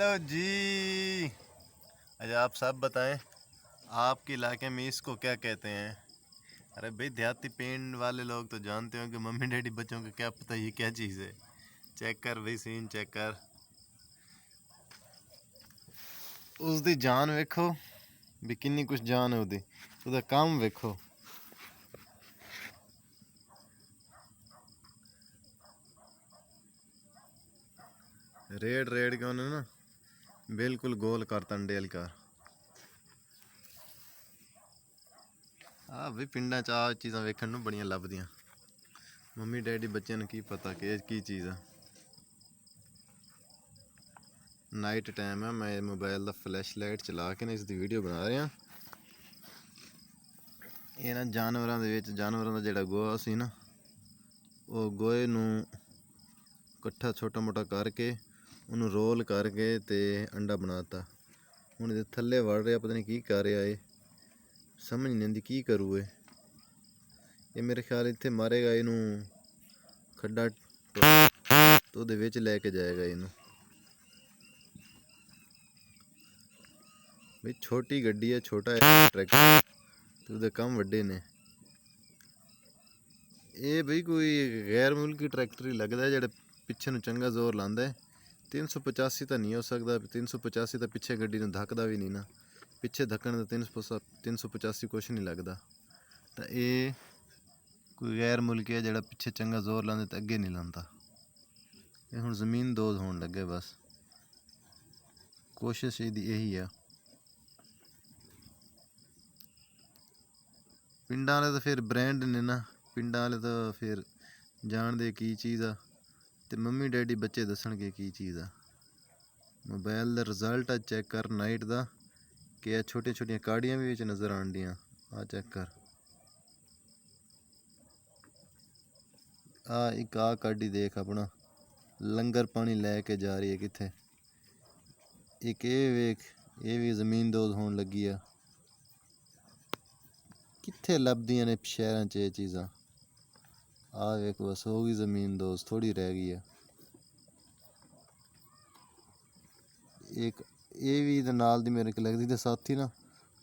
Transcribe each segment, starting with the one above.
Hello जी। अच्छा आप सब बताएं, आपके इलाके में इसको क्या कहते हैं? अरे भाई देहाती पेंट वाले लोग तो जानते हो कि मम्मी डैडी बच्चों को क्या पता ये क्या चीज़ है। चेक कर भाई, सीन चेक कर। उसकी जान वेखो भी किन्नी कुछ जान है ਉਹਦੀ, ਉਹਦਾ ਕੰਮ ਵੇਖੋ। रेड रेड के उन्होंने ना बिल्कुल गोल कर तंडेल का। ਆ ਵੀ ਪਿੰਡਾਂ 'ਚ ਆ ਚੀਜ਼ਾਂ ਵੇਖਣ ਨੂੰ ਬੜੀਆਂ ਲੱਭਦੀਆਂ। ਮੰਮੀ ਡੈਡੀ ਬੱਚਿਆਂ ਨੂੰ ਕੀ ਪਤਾ ਕਿ ਇਹ ਕੀ ਚੀਜ਼ ਆ। ਨਾਈਟ ਟਾਈਮ ਹੈ, ਮੈਂ ਮੋਬਾਈਲ ਦਾ ਫਲੈਸ਼ ਲਾਈਟ ਚਲਾ ਕੇ ਨਾ ਇਸ ਦੀ ਵੀਡੀਓ ਬਣਾ ਰਿਹਾ। ਇਹ ਨਾ ਜਾਨਵਰਾਂ ਦੇ ਵਿੱਚ ਜਾਨਵਰਾਂ ਦਾ ਜਿਹੜਾ ਗੋਹਾ ਸੀ ਨਾ, ਉਹ ਗੋਹੇ ਨੂੰ ਇਕੱਠਾ ਛੋਟਾ ਮੋਟਾ ਕਰਕੇ ਉਹਨੂੰ ਰੋਲ ਕਰਕੇ ਤੇ ਅੰਡਾ ਬਣਾਤਾ। ਹੁਣ ਇਹਦੇ ਥੱਲੇ ਵੜ ਰਿਹਾ, ਪਤਾ ਨਹੀਂ ਕੀ ਕਰ ਰਿਹਾ ਇਹ, ਸਮਝ ਨਹੀਂ ਆਉਂਦੀ ਕੀ ਕਰੂ ਇਹ ਮੇਰੇ ਖਿਆਲ ਇੱਥੇ ਮਾਰੇਗਾ ਇਹਨੂੰ, ਖੱਡਾ तो ਉਹਦੇ ਵਿੱਚ ਲੈ ਕੇ ਜਾਏਗਾ ਇਹਨੂੰ। ਬਈ ਛੋਟੀ ਗੱਡੀ ਹੈ, ਛੋਟਾ ਟਰੈਕਟਰ ਤੇ ਉਹਦੇ ਕੰਮ ਵੱਡੇ ਨੇ। ਇਹ ਬਈ ਕੋਈ ਗੈਰ ਮੁਲਕੀ ਟਰੈਕਟਰ ਹੀ ਲੱਗਦਾ ਜਿਹੜਾ ਪਿੱਛੇ ਨੂੰ ਚੰਗਾ ਜ਼ੋਰ ਲਾਉਂਦਾ ਹੈ। 385 ਤਾਂ ਨਹੀਂ ਹੋ ਸਕਦਾ, 385 ਤਾਂ ਪਿੱਛੇ ਗੱਡੀ ਨੂੰ ਧੱਕਦਾ ਵੀ ਨਹੀਂ ਨਾ, ਪਿੱਛੇ ਧੱਕਣ ਦਾ 385 ਕੁਛ ਨਹੀਂ ਲੱਗਦਾ। ਤਾਂ ਇਹ ਕੋਈ ਗੈਰ ਮੁਲਕੀ ਹੈ ਜਿਹੜਾ ਪਿੱਛੇ ਚੰਗਾ ਜ਼ੋਰ ਲਾਉਂਦਾ ਤੇ ਅੱਗੇ ਨਹੀਂ ਲਾਉਂਦਾ। ਇਹ ਹੁਣ ਜ਼ਮੀਨ ਦੋਜ਼ ਹੋਣ ਲੱਗੇ, ਬਸ ਕੋਸ਼ਿਸ਼ ਇਹਦੀ ਇਹੀ ਆ। ਪਿੰਡਾਂ ਵਾਲੇ ਤਾਂ ਫਿਰ ਬ੍ਰਾਂਡ ਨੇ ਨਾ, ਪਿੰਡਾਂ ਵਾਲੇ ਤਾਂ ਫਿਰ ਜਾਣਦੇ ਕੀ ਚੀਜ਼ ਆ, ਤੇ ਮੰਮੀ ਡੈਡੀ ਬੱਚੇ ਦੱਸਣਗੇ ਕੀ ਚੀਜ਼ ਆ। ਮੋਬਾਈਲ ਦਾ ਰਿਜ਼ਲਟ ਆ, ਚੈੱਕ ਕਰ ਨਾਈਟ ਦਾ, ਕਿ ਇਹ ਛੋਟੀਆਂ ਛੋਟੀਆਂ ਕਾੜੀਆਂ ਵੀ ਵਿੱਚ ਨਜ਼ਰ ਆਉਣ ਡੀਆਂ। ਆ ਚੈੱਕ ਕਰ, ਆ ਇੱਕ ਆ ਕਾੜੀ ਦੇਖ, ਆਪਣਾ ਲੰਗਰ ਪਾਣੀ ਲੈ ਕੇ ਜਾ ਰਹੀ ਹੈ ਕਿੱਥੇ। ਇੱਕ ਇਹ ਵੇਖ, ਇਹ ਵੀ ਜ਼ਮੀਨ ਦੋਜ਼ ਹੋਣ ਲੱਗੀ ਆ। ਕਿੱਥੇ ਲੱਭਦੀਆਂ ਨੇ ਸ਼ਹਿਰਾਂ 'ਚ ਇਹ ਚੀਜ਼ਾਂ। ਆ ਵੇਖ, ਬਸ ਹੋ ਗਈ ਜ਼ਮੀਨ ਦੋਜ਼, ਥੋੜੀ ਰਹਿ ਗਈ ਆ। ਇੱਕ ਇਹ ਵੀ ਇਹਦੇ ਨਾਲ ਦੀ ਮੇਰੇ ਕੋਲ ਲੱਗਦੀ ਤੇ ਸਾਥੀ ਨਾ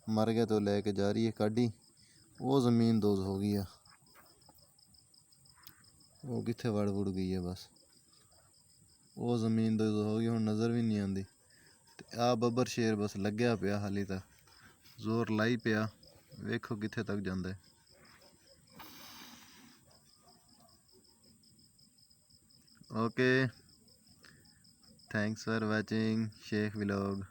ਮਰ ਗਿਆ, ਤੋਂ ਲੈ ਕੇ ਜਾ ਰਹੀ ਹੈ ਕਾਡੀ, ਉਹ ਜ਼ਮੀਨ ਦੋਜ਼ ਹੋ ਗਈ ਆ। ਉਹ ਕਿੱਥੇ ਵੜ ਵੁੜ ਗਈ ਹੈ, ਬਸ ਉਹ ਜ਼ਮੀਨ ਦੋਜ਼ ਹੋ ਗਈ, ਹੁਣ ਨਜ਼ਰ ਵੀ ਨਹੀਂ ਆਉਂਦੀ। ਤੇ ਆ ਬੱਬਰ ਸ਼ੇਰ ਬਸ ਲੱਗਿਆ ਪਿਆ, ਹਾਲੇ ਤਾਂ ਜ਼ੋਰ ਲਾਈ ਪਿਆ, ਵੇਖੋ ਕਿੱਥੇ ਤੱਕ ਜਾਂਦਾ ਹੈ। Okay, thanks for watching Sheikh Vlog.